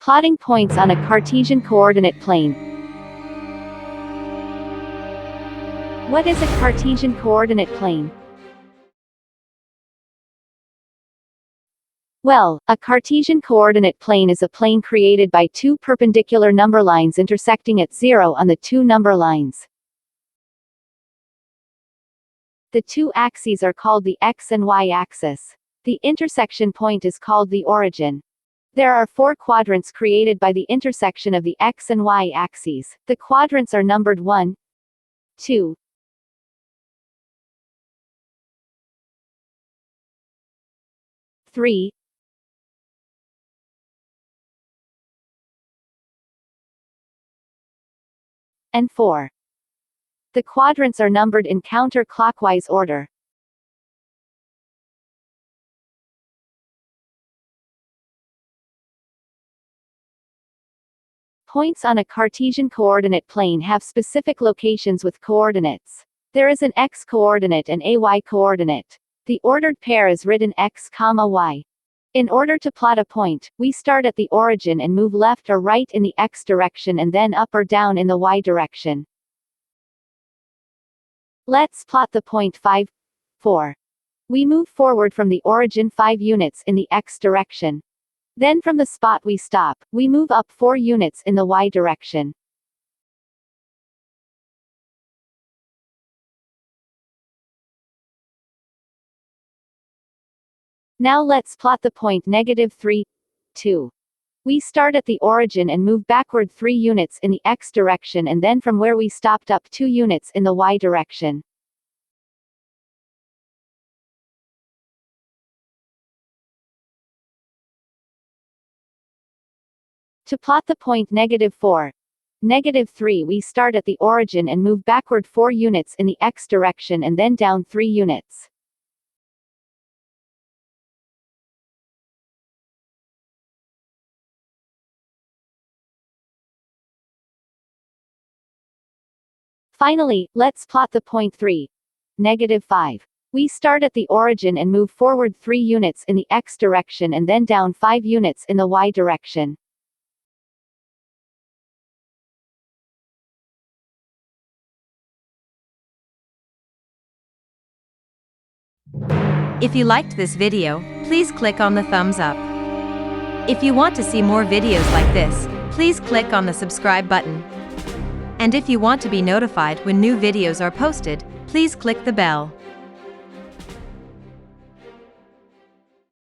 Plotting points on a Cartesian coordinate plane. What is a Cartesian coordinate plane? Well, a Cartesian coordinate plane is a plane created by two perpendicular number lines intersecting at 0 on the two number lines. The two axes are called the x and y axis. The intersection point is called the origin. There are four quadrants created by the intersection of the x and y axes. The quadrants are numbered 1, 2, 3, and 4. The quadrants are numbered in counter-clockwise order. Points on a Cartesian coordinate plane have specific locations with coordinates. There is an x-coordinate and a y-coordinate. The ordered pair is written x, y. In order to plot a point, we start at the origin and move left or right in the x direction and then up or down in the y direction. Let's plot the point 5, 4. We move forward from the origin 5 units in the x direction. Then from the spot we stop, we move up 4 units in the y direction. Now let's plot the point -3, 2. We start at the origin and move backward 3 units in the x direction and then from where we stopped up 2 units in the y direction. To plot the point -4, -3, we start at the origin and move backward 4 units in the x direction and then down 3 units. Finally, let's plot the point 3, -5. We start at the origin and move forward 3 units in the x direction and then down 5 units in the y direction. If you liked this video, please click on the thumbs up. If you want to see more videos like this, please click on the subscribe button. And if you want to be notified when new videos are posted, please click the bell.